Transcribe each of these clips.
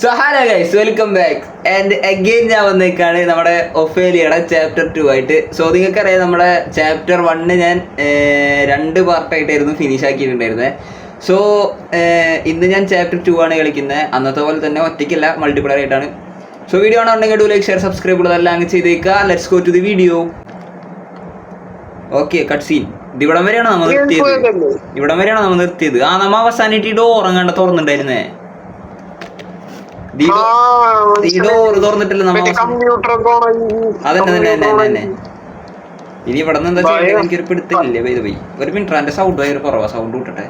So hello guys, welcome back and again ഞാൻ വന്നേക്കാണ് നമ്മുടെ ഒഫേലിയയുടെ chapter 2 ആയിട്ട്. സോ നിങ്ങൾക്കറിയാം, നമ്മുടെ ചാപ്റ്റർ 1 ഞാൻ 2 പാർട്ടായിട്ടായിരുന്നു ഫിനിഷ് ആക്കിയിട്ടുണ്ടായിരുന്നത്. സോ ഇന്ന് ഞാൻ ചാപ്റ്റർ 2 ആണ് കളിക്കുന്നത്. അന്നത്തെ പോലെ തന്നെ ഒറ്റയ്ക്കല്ല, മൾട്ടിപ്ലെയർ ആയിട്ടാണ്. സോ വീഡിയോ ആണെന്നുണ്ടെങ്കിൽ ഡു ലൈക്ക്, ഷെയർ, സബ്സ്ക്രൈബ് ഉള്ളതെല്ലാം അങ്ങ് ചെയ്തേക്കുക. Let's go to the video. Okay, cut scene. ഇവിടം വരെയാണ് നമ്മൾ നിർത്തിയത്. നമ്മ അവസാനിട്ട് ഡോർ അങ്ങാണ്ട് തുറന്നിട്ടുണ്ടായിരുന്നേ. ഡോറ് തുറന്നിട്ടില്ല നമ്മ. അതന്നെ ഇനി ഇവിടെ നിന്ന് എന്താ ചെയ്യേണ്ടത് എനിക്കൊരു പിടുത്തില്ലേ. പോയി ഒരു മിനിറ്റ്, എന്റെ സൗണ്ട് ഭയങ്കര കുറവാ. സൗണ്ട് കൂട്ടട്ടെ.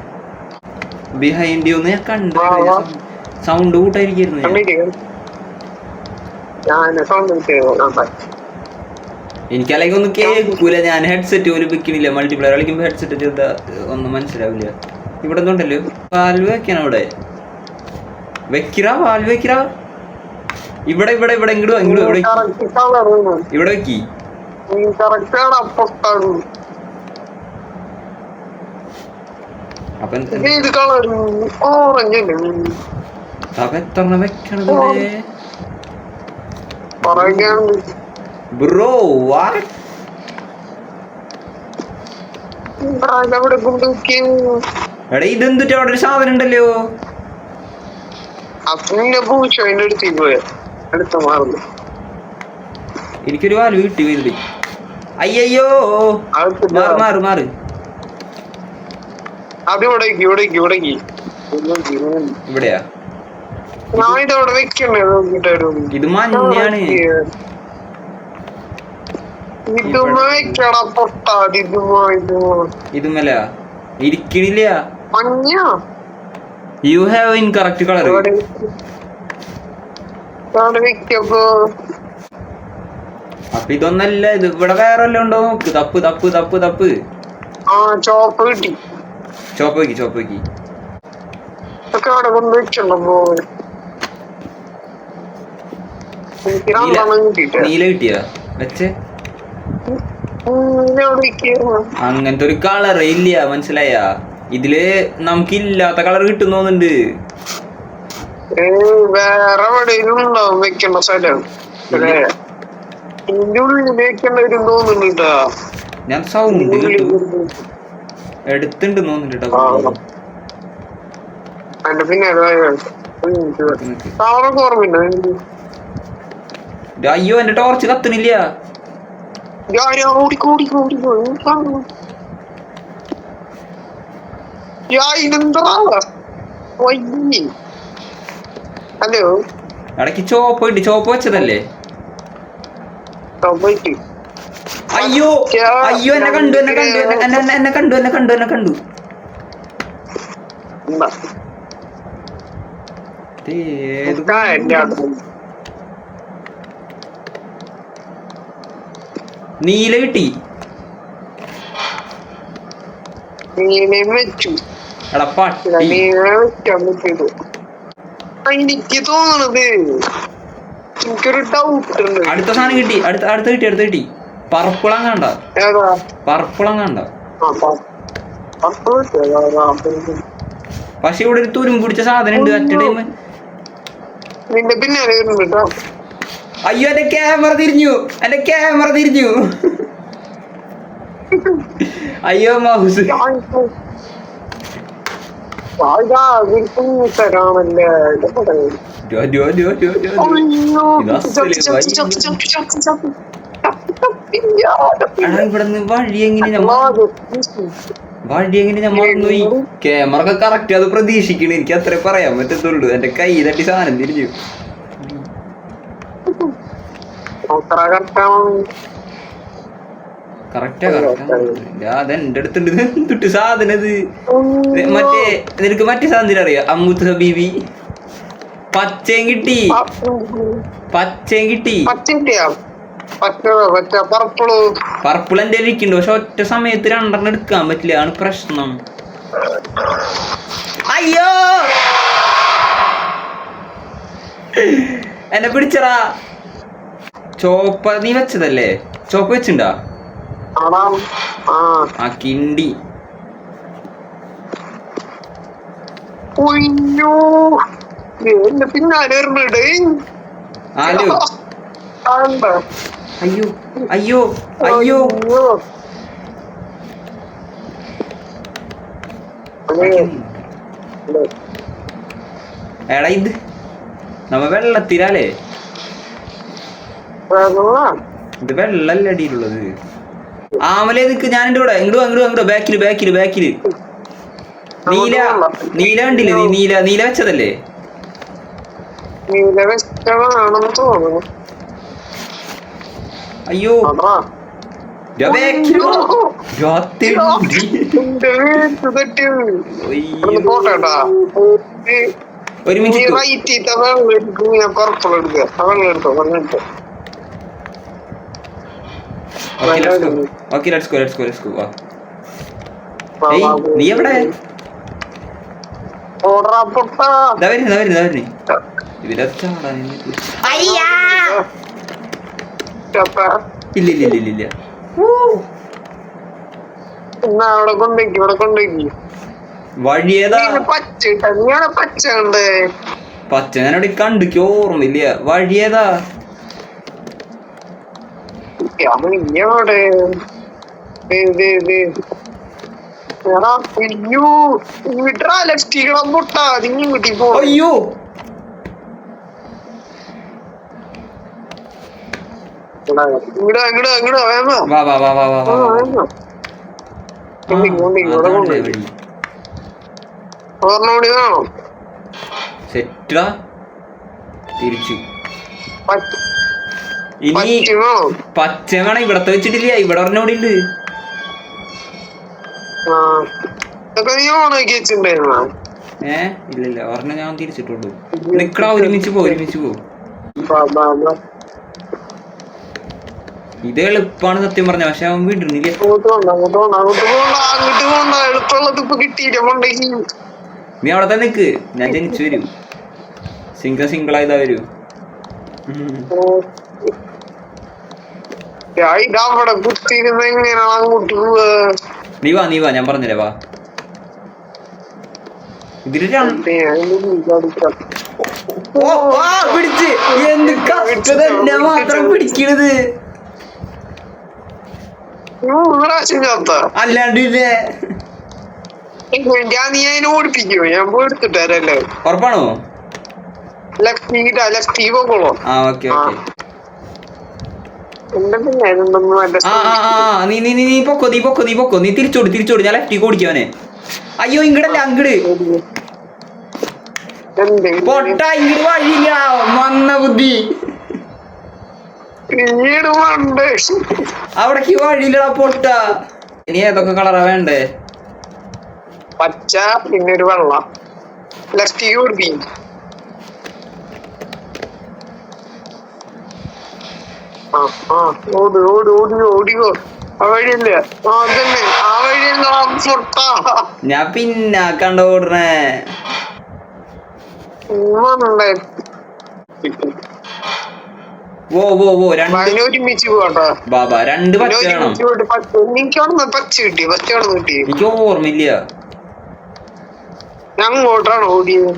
ബിഹൈൻഡ് ഒന്ന് ഞാൻ കണ്ടു. സൗണ്ട് കൂട്ടായിരിക്കുന്നു. എനിക്കല്ലെങ്കിൽ ഒന്നും കേൾക്കൂല. ഞാൻ ഹെഡ്സെറ്റ് പോലും വെക്കണില്ല. മൾട്ടിപ്ലെയർ കളിക്കുമ്പോ ഹെഡ്സെറ്റ് ചെയ്താ ഒന്നും മനസ്സിലാവില്ല. ഇവിടെ എന്തുണ്ടല്ലോ, വാൽവ് വെക്കണം. ഇവിടെ വെക്കിറ, വാൽവ് വെക്കിറ. ഇവിടെ ഇവിടെ ഇവിടെ ഇങ്ങോട്ട് ഇവിടെ വെക്കി. അപ്പൊ എത്ര വെക്കണത് ബ്രോ? വാട്ട്? എടാ ഇതെന്തിട്ട് അവിടെ ഒരു സാധനം ഉണ്ടല്ലോ. എനിക്കൊരു വാൽവ് കിട്ടി പോയി. അയ്യോ മാറ് മാറ്. ഇവിടെയാ? ഇത് മഞ്ഞാണ്. ഇതുമല്ല ഇരിക്കണില്ല. You have incorrect colour. അപ്പൊ ഇതൊന്നല്ല, ഇത് ഇവിടെ വേറെ വല്ലതും ഉണ്ടോ നോക്ക്. തപ്പ് തപ്പ് തപ്പ് തപ്പ്. ചോപ്പ് കിട്ടി. ചോപ്പ് വെക്കി, ചോപ്പ് വെക്കി. നീല കിട്ടിയാ വെച്ചേ? അങ്ങനത്തെ ഒരു കളർ ഇല്ല, മനസ്സിലായ? ഇതില് നമുക്കില്ലാത്ത കളർ കിട്ടുന്നോന്നുണ്ട്. വേറെ എവിടെയും ഉണ്ടാവും വെക്കേണ്ട സ്ഥലം. ഇതിന്റെ ഉള്ളിൽ വെക്കേണ്ട ഒരു തോന്നുന്നുണ്ടാ. ഞാൻ സൗണ്ട് എടുത്തിണ്ട് തോന്നുന്നുണ്ട്. പിന്നെ ഓർമ്മയില്ല. അയ്യോ, എന്റെ ടോർച്ച് കത്തണില്ല. ഹലോ, ഇടയ്ക്ക് ചോപ്പ് കിട്ടി. ചോപ്പ് വെച്ചതല്ലേ? അയ്യോ അയ്യോ, എന്നെ കണ്ടു, എന്നെ കണ്ടു, എന്നെ കണ്ടു, എന്നെ കണ്ടു, എന്നെ കണ്ടു. നീല കിട്ടി. എടാ പട്ടി. എനിക്ക് തോന്നണത് എനിക്കൊരു ഡൗട്ട് ഉണ്ട്. അടുത്ത സാധനം കിട്ടി. അടുത്ത കിട്ടി. പർപ്പിളം കണ്ട. പർപ്പിളം കണ്ട. പക്ഷെ ഇവിടെ ഒരു തുരുമ്പ് പിടിച്ച സാധനം ഉണ്ട്. അറ്റ ടൈം. അയ്യോ, എന്റെ ക്യാമറ തിരിഞ്ഞു. അയ്യോ മൗസ്. ഇവിടുന്ന് വഴി എങ്ങനെ ഞാൻ മറന്നുപോയി. ക്യാമറ ഒക്കെ കറക്റ്റ് അത് പ്രതീക്ഷിക്കണ. എനിക്ക് അത്രേ പറയാൻ പറ്റത്തുള്ളൂ. എന്റെ കൈ തട്ടി സാധനം തിരിഞ്ഞു. കറക്റ്റാ. അതെന്റെ അടുത്തുണ്ട്. എന്തിട്ട് സാധനം ഇത്? മറ്റേ നിനക്ക് മറ്റേ സാധനം അറിയാം? അമ്മൂത്ത് ഹബീബി. പച്ചയും കിട്ടി. പർപ്പിൾ എന്റെ ഇരിക്കണ്ട്. പക്ഷെ ഒറ്റ സമയത്ത് 2 എടുക്കാൻ പറ്റില്ല, ആണ് പ്രശ്നം. അയ്യോ, എന്നെ പിടിച്ചടാ. ചോപ്പ നീ വെച്ചതല്ലേ? ചോപ്പ് വെച്ചിണ്ടാ? ആ കിണ്ടി. എന്റെ പിന്നാലെ എറിഞ്ഞിടേ. ആലു ആണ്ട. അയ്യോ അയ്യോ അയ്യോ എടാ ഇത് നമ്മ വെള്ളത്തിലാലേ ഇത് വെള്ളല്ലേ അടിയിലുള്ളത്. ആമലേ നിക്ക് ഞാൻ എന്റെ കൂടെ ഇങ്ങോട്ട് ബാക്കില് നീല കണ്ടില്ലേ നീ നീല വെച്ചതല്ലേ? നീല വെച്ചതാണെന്ന് തോന്നുന്നു. അയ്യോ ഒരു മിനിറ്റ് നീ എവിടെ? ഇല്ല അവിടെ കൊണ്ടേക്ക് വഴിയേതാ? പച്ച കണ്ടേ? പച്ച ഞാനവിടെ കണ്ടിക്ക് ഓർമ്മയില്ല. വഴിയേതാ? അയ്യോ വാ വാ വാ വാ വാ വാ. സെറ്റാ തിരിച്ചു. ഇനി പച്ച വേണം. ഇവിടത്തെ വെച്ചിട്ടില്ല, ഇവിടെ ഒരെണ്ണോടി ഉണ്ട്. ഇല്ല ഒരെണ്ണം ഞാൻ തിരിച്ചിട്ടുള്ളൂ. നിക്കടാ, ഒരുമിച്ച് പോ. ഇത് എളുപ്പാണ് സത്യം പറഞ്ഞ, പക്ഷെ അവൻ വിടുന്നില്ല. നീ അവിടെ തന്നെ നിക്ക്, ഞാൻ ജനിച്ചു വരും. സിംഗിളായതാ വരൂ. നീ വാ ഞാൻ പറഞ്ഞില്ലേ വാ. ഇതില് പിടിച്ച് എന്ത് കഷ്ടത എന്നെ മാത്രം പിടിക്കണത്. അല്ലാണ്ട് ഓടിപ്പിക്കോ? ഞാൻ പോയി എടുത്തിട്ടല്ലേ. ഉറപ്പാണോ? ലെഫ്റ്റ് പോകോളൂ. ആ ഓക്കെ ഓക്കെ. നീ പൊക്കോ. നീ തിരിച്ചോട്. ഞാൻ ലെഫ്റ്റിക്ക് ഓടിക്കവനെ. അയ്യോ ഇങ്ങടല്ല അങ്ങട് പൊട്ട. ഇങ്ങട് വഴിയില്ല. മന്ന ബുദ്ധി. അവിടേക്ക് വഴിയില്ലടാ പൊട്ട. ഇനി ഏതൊക്കെ കളറാ വേണ്ടേ? പച്ച, പിന്നെ ഒരു വെള്ളം. ലെഫ്റ്റ് ഓടിപ്പി. ഓടിക്കോ. ആ വഴിയല്ലേ? അതന്നെ ആ വഴിയല്ല പൊട്ട. ഞാൻ പിന്നെ കണ്ട ഓടണേ. ഒരുമിച്ച് പോട്ടോ. ബാബാ രണ്ട് പച്ച വേണം. പച്ച കിട്ടി. എനിക്ക് ഓർമ്മയില്ല. ഞാൻ അങ്ങോട്ടാണ് ഓടിയത്.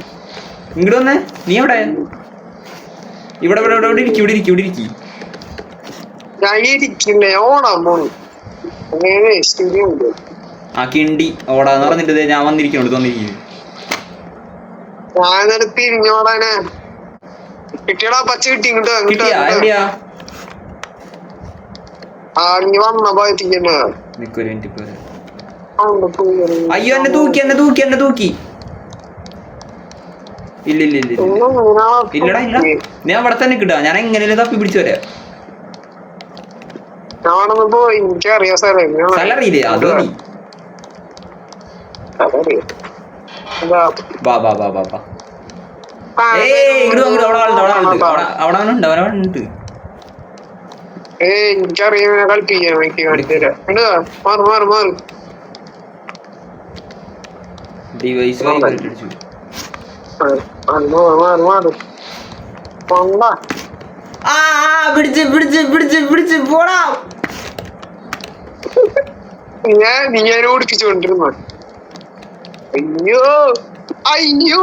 ഇങ്ങോട്ട് വന്നേ. നീ എവിടെ? ഇവിടെ ഇരിക്കി. ഞാൻ ഇരിക്കുന്നേ. ഓടാൻ പോണു. ആ കിണ്ടി ഓടാന്ന് പറഞ്ഞിട്ട് ഞാൻ വന്നിരിക്കണോട് തോന്നിരിക്കുന്നു. ഞാൻ തിരിഞ്ഞോടാനെ കിട്ടിയടാ. പച്ച കിട്ടി. എവിടെയാ? നീ വന്ന ഭാഗത്തേക്ക്. അയ്യോ എന്നെ തൂക്കി. ഇല്ലടാ. ഞാൻ അവിടെ തന്നെ കിട്ടാ. ഞാൻ എങ്ങനെയും തപ്പി പിടിച്ചു വരാ. എനിക്കറിയാം സ്ഥലം അറിയില്ലേ? അതോ നീ ബാ. അവിടെ എനിക്കറിയാം. കളിപ്പിക്കാൻ മാറ്. ഡിവൈസ് പിടിച്ച് പോടാ. ഞാൻ ഓടിപ്പിച്ചോണ്ടിരുന്ന. അയ്യോ അയ്യോ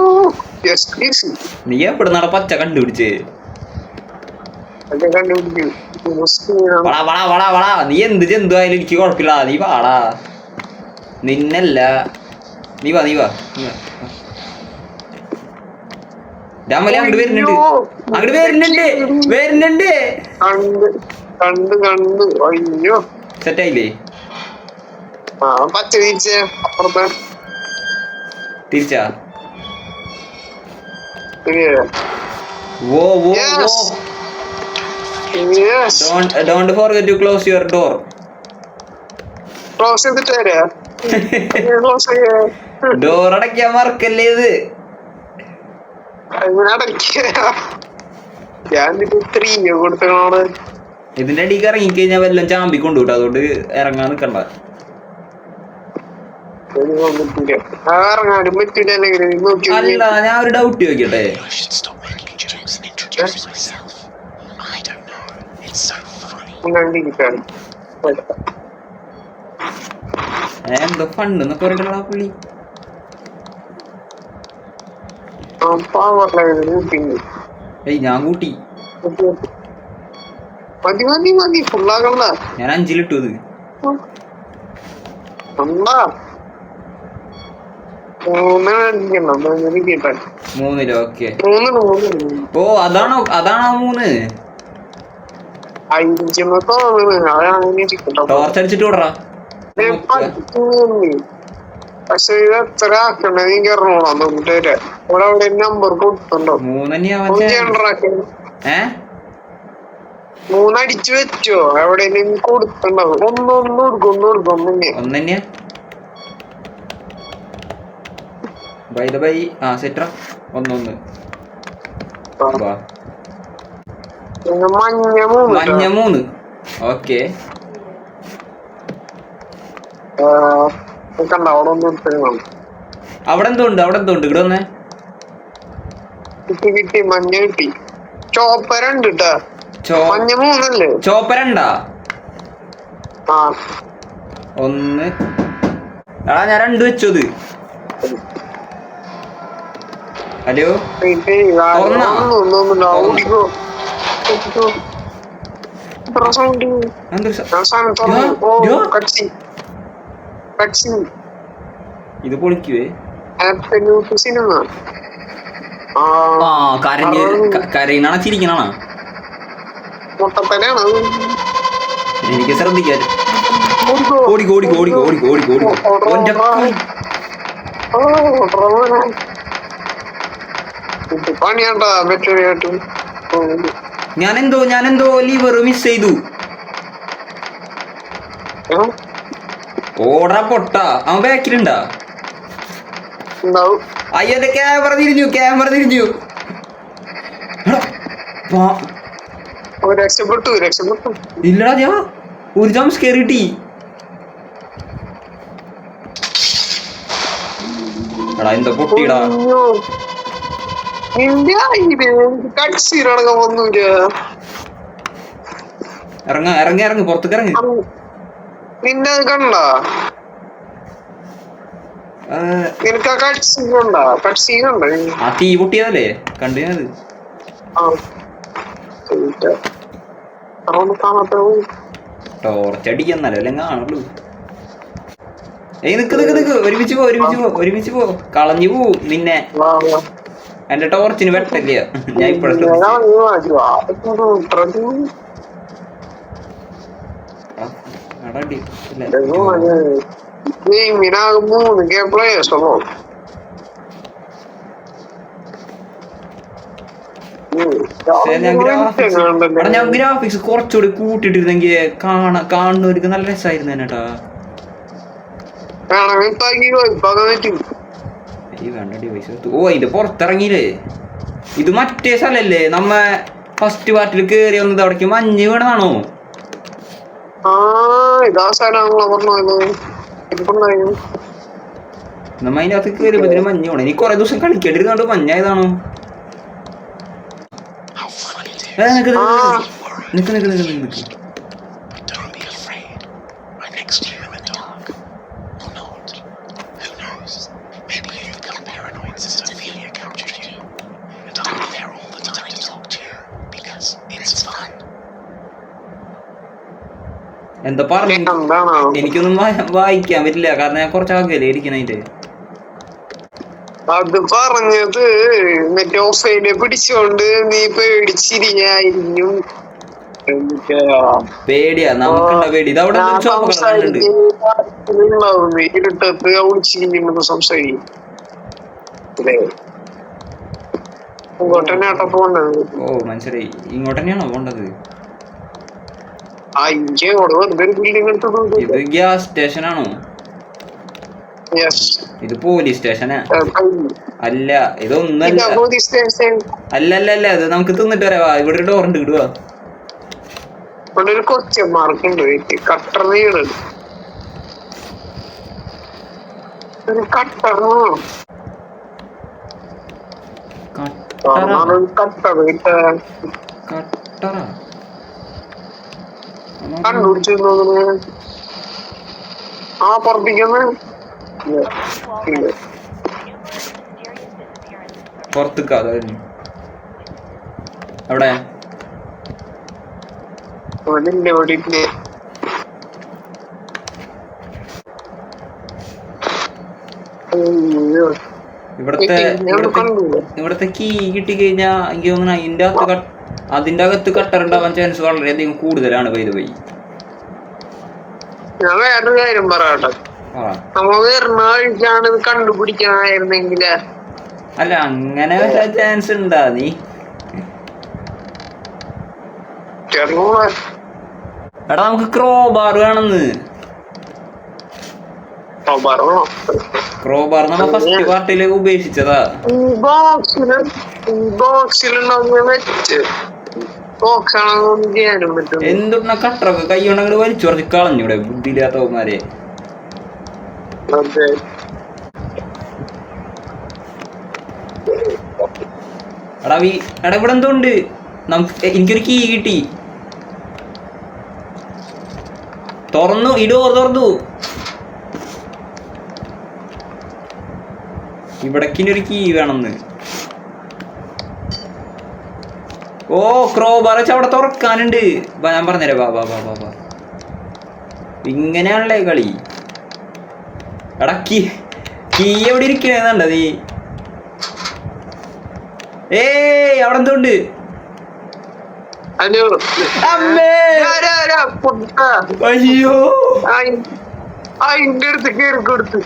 നീ എവിടുന്നാണ് പച്ച കണ്ടുപിടിച്ചേ? വളാ വളാ വളാ വളാ, നീ എന്ത് ജന്തു ആയാലും എനിക്ക് കുഴപ്പമില്ല, നീ വാടാ. നിന്നല്ല, നീ വാ നീ വാ നീ വാ. രാമലി അങ്ങോട്ട് വരുന്നുണ്ട്, അങ്ങോട്ട് വരുന്നുണ്ട് വരുന്നുണ്ട്. കണ്ട് അയ്യോ സെറ്റായില്ലേ? ആ പച്ച തിരിച്ചേ അപ്പുറത്തെ തിരിച്ചാ? ശരിയാ. വോ വോ Yes. വോ. Yes. Don't forget to close your door. Close ചെയ്തിട്ട് വരാ. ക്ലോസ് ചെയ്യാ. ഡോർ അടയ്ക്കാൻ മറക്കല്ലേ ഇത്. അങ്ങനെ അടയ്ക്കാ. ഞാനിത് 3 കൊടുത്തതാണ്. ഇതിന്റെ അടിക്ക് ഇറങ്ങിക്കഴിഞ്ഞാൽ വല്ലതും ചാമ്പി കൊണ്ടുവിട്ടു, അതുകൊണ്ട് ഇറങ്ങാൻ നിക്കണ്ട. ഇറങ്ങാനും പറ്റൂല. അല്ല, ഞാൻ ഒരു ഡൗട്ട് ചോദിക്കട്ടെ. എന്തോ ഫണ്ട് എന്നൊക്കെ പറഞ്ഞിട്ടുള്ള പുള്ളി ഏയ് ഞാൻ കൂട്ടി, മതി ഫുള്ളാകണ്ട. ഞാൻ 5-ലിട്ടു ഇത്. മൂന്നിലോ? ഓക്കെ. ഓ അതാണോ ആ 3? ടോർച്ച് അടിച്ചിട്ട് വിടറാ. പക്ഷെ ഇത് എത്ര ആക്കണ്ട? നീ കയറണോളാം ഇവിടെ അവിടെ നമ്പർ കൊടുത്തുണ്ടോ? 3 അടിച്ചു വെച്ചോ? എവിടെയെങ്കിലും കൊടുത്തുണ്ടാവും. ഒന്ന് കൊടുക്കും മുന്നേ. ഒന്നെന്നെയാ ബൈ സെറ്റ 1 മഞ്ഞ 3. ഓക്കെ. അവിടെ എന്തോ ഉണ്ട് ഇവിടെ വന്നേ. കിട്ടി മഞ്ഞ കിട്ടി. ചോപ്പരുണ്ട് കേട്ടാ. മഞ്ഞ 3 ചോപ്പരണ്ടാ? 1 എടാ ഞാൻ 2 വെച്ചത്. ഹലോ ഇത് പൊളിക്കുവേ. കരയിനാണോ ചിരിക്കണാണോ? എനിക്ക് ശ്രദ്ധിക്കാൻ. ഞാനെന്തോ ലിവർ മിസ് ചെയ്തു. ഓടാ പൊട്ട, അവൻ ബാക്കിലുണ്ടാ? അയ്യോ ക്യാമറ തിരിഞ്ഞു. ഇല്ലടാ, ഞാൻ ഒരു ജംപ് സ്കെയർ കിട്ടി. എടാ എന്താ പൊട്ടിടാ. ഇറങ്ങ പുറത്തേക്ക് ഇറങ്ങി. നിന്നെ കണ്ട നിനക്ക് ആ തീ പൊട്ടിയതല്ലേ കണ്ടു ഞാനത്. ടോർച്ചടിക്കുന്നല്ലോ എല്ലാം കാണുള്ളൂ. നിക്ക് ഒരുമിച്ച് പോ കളഞ്ഞു പോ നിന്നെ. എന്റെ ടോർച്ചിന് വെട്ടല്ല. ഞാൻ ഇപ്പോഴും ഞാൻ ഗ്രാഫിക്സ് കുറച്ചുകൂടി കൂട്ടിട്ടിരുന്നെങ്കിൽ കാണുന്നവർക്ക് നല്ല രസമായിരുന്നു കേട്ടാ. ഓ ഇത് പുറത്തിറങ്ങിയില്ലേ? ഇത് മറ്റേ സ്ഥലല്ലേ നമ്മ ഫസ്റ്റ് പാർട്ടിൽ കേറി വന്നത്? അവിടേക്ക് മഞ്ഞ് വീണതാണോ? നമ്മ അതിനകത്ത് കേറിയപ്പോ മഞ്ഞ് വീണ. ഇനി കൊറേ ദിവസം കളിക്കേണ്ടിരുന്നോണ്ട് മഞ്ഞായതാണോ? നിക്ക് എന്താ പറഞ്ഞു എന്താണോ എനിക്കൊന്നും വായിക്കാൻ പറ്റില്ല കാരണം ഞാൻ കുറച്ച് ആകല്ലേ ഇരിക്കണതിന്റെ. അത് പറഞ്ഞത് മറ്റേ ഓഫയിലെ പിടിച്ചോണ്ട് നീ പേടിച്ചിരിഞ്ഞായിരുന്നു. പേടിയാ നമുക്കുണ്ടോ പേടി? ഇത് അവിടെ ഒരു ചോപ്പ് കളറുണ്ട്. ഇരുട്ടത്ത് വിളിച്ചിരിക്കുന്നു സംസാരിക്കും. ഇങ്ങോട്ട് തന്നെയാട്ടോ പോണ്ടത്. ഓ മനസ്സിലായി, ഇങ്ങോട്ട് തന്നെയാണോ പോണ്ടത്? ഇത് ഗ്യാസ് സ്റ്റേഷനാണോ? ഇത് പോലീസ് സ്റ്റേഷനാ? അല്ല ഇതൊന്നല്ല. അല്ല അല്ല അല്ല ഇത് നമുക്ക് തിന്നിട്ട് വരാ. ഇവിടെ ഒരു ഡോറുണ്ട്, ഇടുക. ഇവിടെ ഒരു ക്വസ്റ്റ്യൻ മാർക്ക് ഉണ്ട്. കട്ടർ വീട് ഒരു കട്ടറോ കണ്ടുപിടിച്ചു ആ പുറത്തേക്കൊന്ന് പുറത്തേക്കാ അവിടെ ഇവിടത്തെ കീ കിട്ടി കഴിഞ്ഞാ എനിക്ക് തോന്നുന്നു അതിന്റെ അകത്ത് കട്ടർ ഉണ്ടാവാൻ ചാൻസ് വളരെയധികം കൂടുതലാണ്. പോയി ഞാൻ വേറൊരു കാര്യം പറയട്ടെ, നമുക്ക് എറണാകുളത്താണ് കണ്ടുപിടിക്കാനായിരുന്നെങ്കിൽ. അല്ല അങ്ങനെ വല്ല ചാൻസ് ഉണ്ടാ? നീ എടാ നമുക്ക് ക്രോബാർ വേണമെന്ന്. ക്രോബാർ നമ്മ ഫസ്റ്റ് പാർട്ടിയിലേക്ക് ഉപേക്ഷിച്ചതാ. എന്തുണ്ടാ കട്ടറൊക്കെ കൈ കൊണ്ടങ്ങോട്ട് വലിച്ചു കുറച്ച് കളഞ്ഞൂടെ ബുദ്ധിയില്ലാത്തവന്മാരെ. എടാ ഇവിടെ എന്തുണ്ട്? എനിക്കൊരു കീ കിട്ടി. തുറന്നു ഈ ഡോർ തുറന്നു. ഇവിടേക്കിനൊരു കീ വേണമെന്ന്. ഓ ക്രോബാർ വെച്ച് അവിടെ തുറക്കാനുണ്ട്. ഞാൻ പറഞ്ഞുതരാം. ബാ ബാ ബാ ബാ ബാ ഇങ്ങനെയാണല്ലേ കളി. എടാ കീ എവിടെ ഇരിക്കണേന്നുണ്ട നീ? ഏയ് അവിടെ എന്തുണ്ട്? അയ്യോ അതിന്റെ അടുത്ത് കയറി കൊടുത്തു.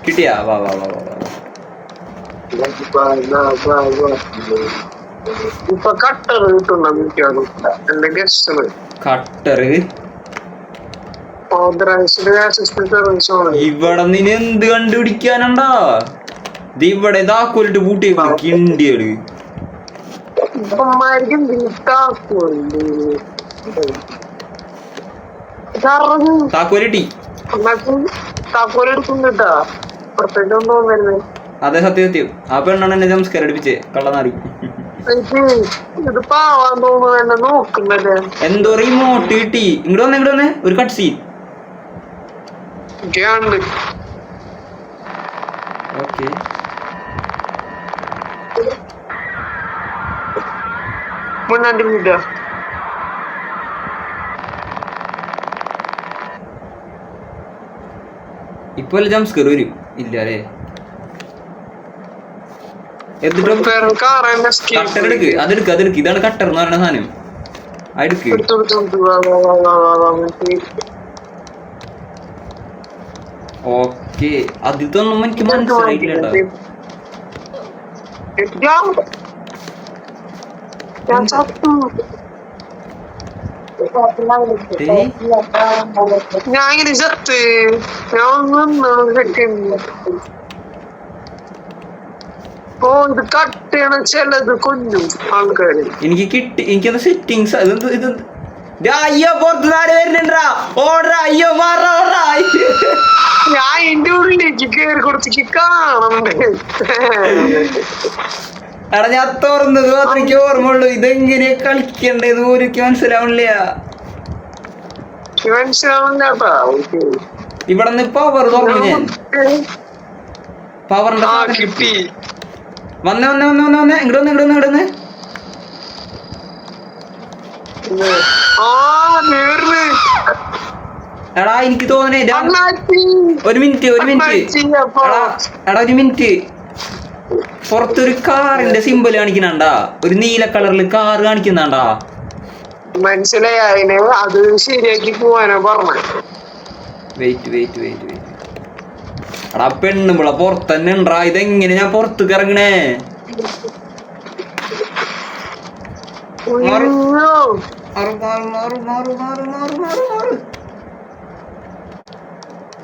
കിട്ടിയാ? വാ വാ വാ വാ. ഇപ്പൊ കട്ടർ കിട്ടുന്നുണ്ടോ? എന്റെ ഗസ്റ്റ് കട്ടർ ഇവിടെ നിന്നെ എന്ത് കണ്ടുപിടിക്കാനുണ്ടാ? ഇവിടെ താക്കോലിട്ട് പൂട്ടിയേക്കു കിണ്ടികള്. താക്കോലിട്ടി താക്കോലെടുക്കുന്നുണ്ടാ? പുറത്തേക്കൊന്നും തോന്നരുത്. അതെ സത്യം സത്യം. ആ പെണ്ണാണ് എന്നെ നമസ്കാരം അടിപ്പിച്ചേ കള്ളനാറി. എന്തോ റിമോട്ട് കിട്ടി. ഇങ്ങോട്ട് വന്നേ ഒരു കട്ട് സീൻ. ഓക്കെ ഇപ്പൊ ജംസ്കർ വരും ഇല്ല അല്ലേ? കട്ടർ എടുക്ക്. അതെടുക്ക്. ഇതാണ് കട്ടർ എന്ന് പറയുന്ന സാധനം. അതെടുക്ക്. ഓക്കെ അതിതൊന്നും എനിക്ക് മനസ്സിലായില്ല. ഞാൻ ചത്ത് ഇത് കട്ട് ചെയ്യണം. ചിലത് കൊല്ലും ആൾക്കാര്. എനിക്ക് കിട്ടി. എനിക്കത് സെറ്റിങ്സ് ഇത് അയ്യോ പുറത്ത് നാല് വരുന്നുണ്ടാ. ഓർഡർ അയ്യോ മാറാ. ഞാൻ എന്റെ ഉള്ളിലേക്ക് കേറി കൊടുത്തേക്ക് കാണണ്ടേ? എടാ ഞാൻ തുറന്നത് മാത്രമേ ഓർമ്മയുള്ളൂ. ഇതെങ്ങനെയാ കളിക്കണ്ടേന്ന് പോലും എനിക്ക് മനസ്സിലാവണില്ല. ഇവിടെ പവർ തുറന്നു. ഞാൻ പവറിന്റെ കിട്ടി. വന്നേ ഇങ്ങോട്ട് വന്ന് എടാ എനിക്ക് തോന്നണേ ഒരു മിനിറ്റ് എടാ ഒരു മിനിറ്റ് പുറത്തൊരു കാറിന്റെ സിമ്പിൾ കാണിക്കുന്നുണ്ടാ, ഒരു നീല കളറിൽ കാർ കാണിക്കുന്നുണ്ടാ. മനസ്സിലായി, അതിന് അത് ശരിയാക്കി പോവാനാ പറഞ്ഞ. വെയിറ്റ് എടാ പെണ്ണുമ്പള പുറത്തന്നെ ഉണ്ടാ, ഇതെങ്ങനെ ഞാൻ പുറത്തേക്ക് ഇറങ്ങണേ?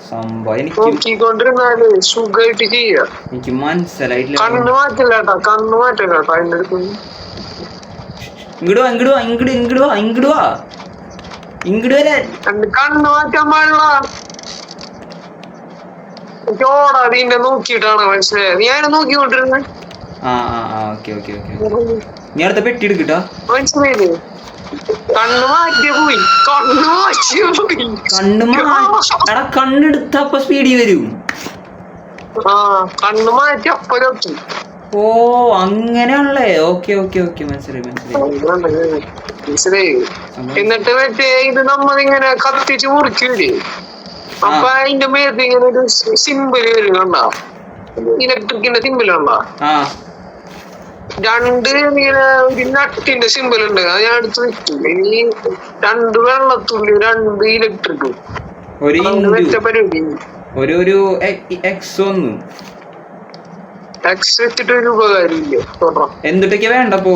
സംഭവം നോക്കിക്കൊണ്ടിരുന്നാല് സുഖമായിട്ട് ചെയ്യാം. എനിക്ക് മനസ്സിലായിട്ടില്ല. കണ്ണ് മാറ്റില്ലാട്ടാ, കണ്ണ് മാറ്റില്ലാട്ടാ. അതിന്റെ അടുത്ത് ഇങ്ങോട്ട് വരാൻ കണ്ണ് മാറ്റാൻ പാടില്ല. ഓടാ നിന്നെ നോക്കിയിട്ടാണ് മനസ്സിലായത്. ഞാൻ നോക്കിക്കൊണ്ടിരുന്നത്. ഓക്കെ നീ അടുത്ത പെട്ടി എടുക്കട്ടാ. മനസ്സിലായില്ലേ? കണ്ണ് മാറ്റിയ പോയി. എടാ കണ്ണെടുത്ത അപ്പൊ സ്പീഡിൽ വരും. കണ്ണ് മാറ്റി അപ്പഴൊക്കെ. ഓ അങ്ങനെയാണല്ലേ. ഓക്കെ മനസ്സിലായി. എന്നിട്ട് മറ്റേ ഇത് നമ്മളിങ്ങനെ കത്തിച്ച് മുറിക്കൂലേ, അപ്പൊ അതിന്റെ മേത്ത് ഇങ്ങനെ ഒരു സിമ്പിൾ വരും കണ്ടാ, ഇലക്ട്രിക്കിന്റെ സിമ്പിൾ കണ്ടാ. രണ്ട് ഇങ്ങനെ ഒരു നട്ടിന്റെ സിമ്പിൾ ഉണ്ട്, അത് ഞാൻ എടുത്ത് വെച്ചു. ഇനി 2 വെള്ളത്തുള്ളി 2 ഇലക്ട്രിക് വെച്ച പരിപാടി. എക്സ് വെച്ചിട്ട് ഒരു ഉപകാരമില്ല. എന്തിട്ടൊക്കെ വേണ്ടപ്പോ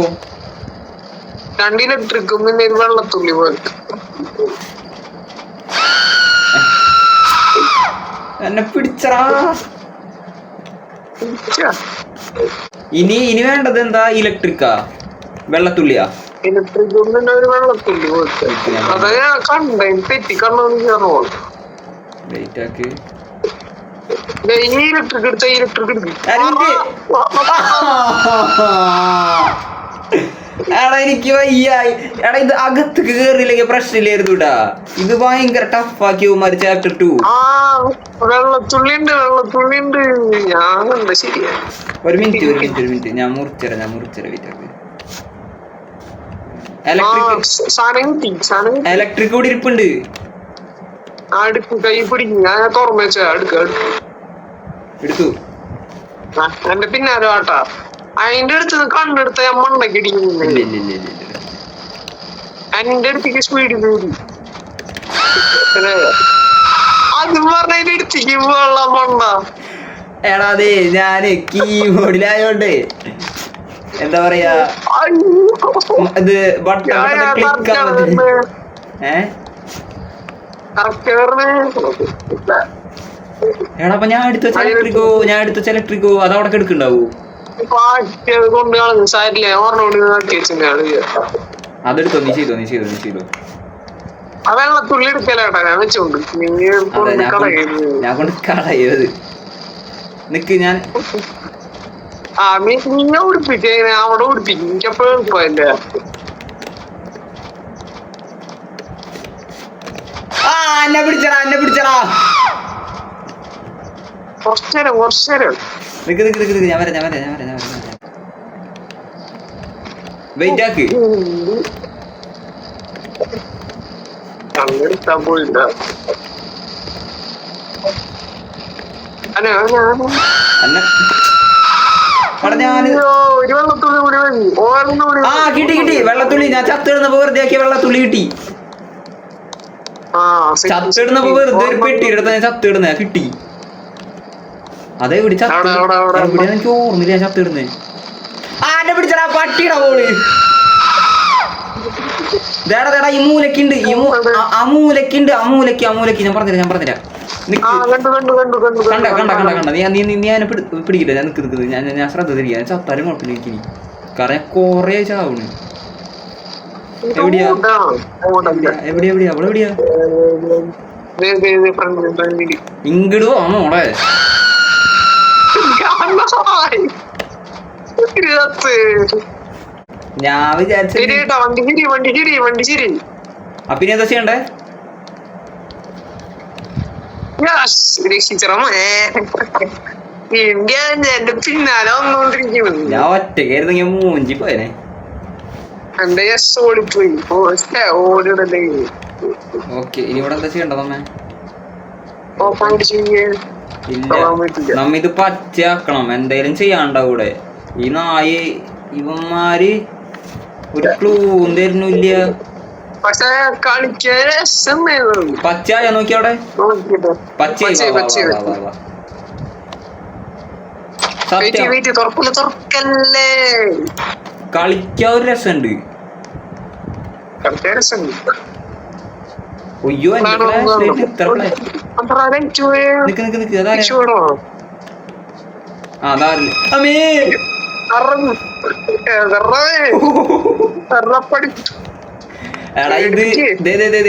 2 ഇലക്ട്രിക്കും പിന്നെ ഒരു വെള്ളത്തുള്ളി പോലത്തെ. എന്നെ പിടിച്ചറാ. ഇനി വേണ്ടത് എന്താ? ഇലക്ട്രിക്കാ വെള്ളത്തുള്ളിയാ? ഇലക്ട്രിക്കും പിന്നെ ഒരു വെള്ളത്തുള്ളി പോലത്തെ. അതാ ഞാൻ കണ്ട തെറ്റി കണ്ണൊന്നും ചേർന്നോ. ഇലക്ട്രിക് എടുത്ത ഇലക്ട്രിക് എടുക്കും. എടാ എനിക്ക് വയ്യായി. എടാ ഇത് അകത്തേക്ക് കേറിയില്ലെങ്കിൽ പ്രശ്നമില്ലായിരുന്നു കേട്ടാ. ഇത് ഭയങ്കര ടഫാക്കി ചാപ്റ്റർ 2. വെള്ളത്തുള്ളി ഉണ്ട്. ഞാൻ കണ്ട ശരിയാ. ഒരു മിനിറ്റ് ഞാൻ മുറിച്ചരാം. ഇലക്ട്രിക് കൂടി ഇരിപ്പുണ്ട്. അടുപ്പ് കൈ പിടിക്കും. ഞാൻ തുറന്നു വെച്ചാ എടുത്തു. എന്റെ പിന്നാരോ ആട്ടാ. അതിന്റെ അടുത്ത് കണ്ണെടുത്ത ഞാൻ മണ്ണൊക്കെ ഇടിക്കുന്നില്ല. എന്റെ അടുത്തേക്ക് സ്പീഡ് കൂടി. അത് പറഞ്ഞതിന്റെ അടുത്തേക്ക് വെള്ള മണ്ണ. എടാ അതെ ഞാന് കീബോർഡിലായോണ്ട് എന്താ പറയാ, ഇത് ബട്ടൺ ക്ലിക്ക് ആവുന്നത്. എടാ അപ്പൊ ഞാൻ എടുത്ത ഇലക്ട്രിക്കോ അത് അവിടെ എടുക്കണ്ടാവൂ? അതെടുത്തോ. നീ ചെയ്തോ. വെള്ളത്തുള്ളി എടുക്കലേട്ടാ ഞാൻ വെച്ചോണ്ട്. ഞാൻ കൊണ്ട് കളയത് നിക്ക്. ഞാൻ നിന്നെ ഉടുപ്പിച്ചേ അവിടെ ഉടുപ്പിക്കും. എനിക്കെപ്പോഴും എളുപ്പമല്ലേ. എന്നെ പിടിച്ചടാ. കുറച്ചേരം നിക്ക്. ഞാൻ വരാം. വെയിറ്റ് ആക്ക്. കണ്ണെടുത്താ പോയില്ല. കിട്ടി വെള്ളത്തുള്ളി. ഞാൻ ചത്തിടുന്നപ്പോ വെറുതെ ആക്കിയ വെള്ളത്തുള്ളി കിട്ടി. ചത്തിടുന്നപ്പോ വെറുതെ ഒരു പെട്ടിയെടുത്ത ഞാൻ ചത്തിടുന്ന കിട്ടി. അതെ എനിക്ക് ഓർമ്മയില്ല ഞാൻ ചത്തിടുന്നേ. എന്നെ പിടിച്ചടാ പട്ടിയുടെ പോള്. ദേടാ ഈ മൂലക്കുണ്ട്. ആ മൂലക്ക് ഞാൻ പറഞ്ഞുതരാം. കണ്ട നീ എന്നെ പിടിക്കില്ല. ഞാൻ നിൽക്കുന്നത് ഞാൻ ശ്രദ്ധ തിരിക്കുക. ഞാൻ ചത്താലും കുഴപ്പമില്ല എനിക്ക്. കാരണം കൊറേ ചാവണ്. എവിടെയാ അവളെവിടെയാ? ഇങ്ങടുവോ മോളെ? ഞാൻ വിചാരിച്ചു. പിന്നെ എന്താ ചെയ്യണ്ടേ? പിന്നാലെ വന്നോണ്ടിരിക്കുന്നു. ഞാൻ ഒറ്റക്കായിരുന്നെങ്കിൽ മൂഞ്ചി പോയനെ. എന്റെ യെസ് ഓടിപ്പോയി ഓടിടല്ലേ ഓക്കെ ഇനി ഇവിടെ എന്താ ചെയ്യണ്ടത് നമ്മ? ഓപ്പൺ ചെയ്യേ ഇല്ല നമ്മ ഇത് പച്ചയാക്കണം, എന്തേലും ചെയ്യാണ്ടാവും ഇവിടെ. ഈ നായി ഇവന്മാര് ഒരു ക്ലൂവും തരുന്നില്ല. പക്ഷെ കളിക്കാൻ രസം പച്ചയായ നോക്കി അവിടെ പച്ചയായി സത്യം തുറക്കല്ലേ കളിക്കാൻ ഒരു രസമുണ്ട്. കളിക്കാൻ രസമുണ്ട്. ഒയ്യോ ഇത്ര നിക്ക് അമേ എടാ ഇത്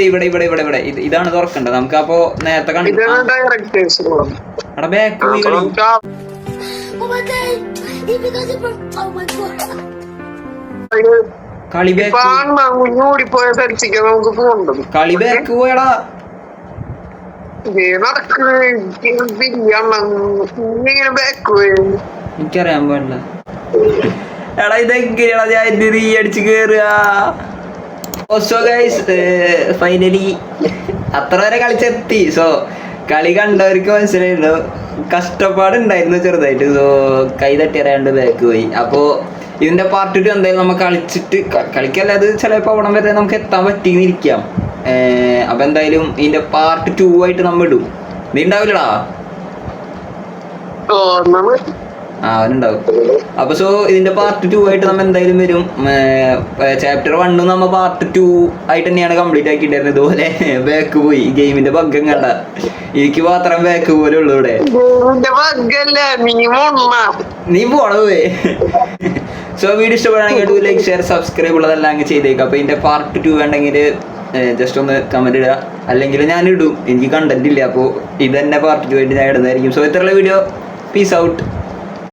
ഇവിടെ ഇവിടെ ഇവിടെ ഇവിടെ ഇതാണ് തുറക്കണ്ടത് നമുക്ക്. അപ്പൊ നേരത്തെ കണ്ടു എടാ ബാക്ക് പോയി കളി. കളി ഓടിപ്പോയ സ്ഥലത്തേക്ക് നമുക്ക് പോകണ്ടത്. കളി ബാക്ക് പോയടാ. എനിക്കറിയാൻ പാടില്ല. എടാ ഇതെങ്ങനെയാ ഞാൻ റീ അടിച്ച് കേറുക. സോ ഗൈസ് ഫൈനലി അത്ര വരെ കളിച്ചെത്തി. സോ കളി കണ്ടവർക്ക് മനസ്സിലായിരുന്നു കഷ്ടപ്പാടുണ്ടായിരുന്നു ചെറുതായിട്ട്. സോ കൈ തട്ടി അറിയാണ്ട് ബാക്ക് പോയി. അപ്പോൾ ഇതിന്റെ പാർട്ട് 2 എന്തായാലും നമ്മൾ കളിച്ചിട്ട് കളിക്കല്ല, അത് ചിലപ്പോൾ അവിടം വരെ നമുക്ക് എത്താൻ പറ്റിയിരിക്കാം. അപ്പൊ എന്തായാലും ഇതിന്റെ പാർട്ട് 2 ആയിട്ട് നമ്മൾ ഇടും. നീ ഉണ്ടാവില്ലടാ? അവനുണ്ടാവും. അപ്പൊ സോ ഇതിന്റെ പാർട്ട് 2 ആയിട്ട് നമ്മ എന്തായാലും വരും. ചാപ്റ്റർ 1 നമ്മ പാർട്ട് 2 ആയിട്ട് തന്നെയാണ് കംപ്ലീറ്റ് ആക്കിണ്ടായിരുന്നത്. ഇതുപോലെ ബാക്ക് പോയി. ഗെയിമിന്റെ ബഗ്ഗം കണ്ട എനിക്ക് മാത്രം ബാക്ക് പോലെ ഉള്ളു ഇവിടെ. നീ പോണേ. സോ വീഡിയോ ഇഷ്ടപ്പെടുകയാണെങ്കിൽ ലൈക്ക് ഷെയർ സബ്സ്ക്രൈബ് ഉള്ളതെല്ലാം അങ്ങ് ചെയ്തേക്കാം. അപ്പൊ ഇതിന്റെ പാർട്ട് 2 വേണ്ടെങ്കിൽ ജസ്റ്റ് ഒന്ന് കമന്റ് ഇടുക, അല്ലെങ്കിൽ ഞാൻ ഇടും. എനിക്ക് കണ്ടന്റ് ഇല്ല, അപ്പോൾ ഇത് തന്നെ പാർട്ട് 2 ആയിട്ട് ഞാൻ ഇടുന്നതായിരിക്കും. സോ ഇത്രയുള്ള വീഡിയോ. Peace out.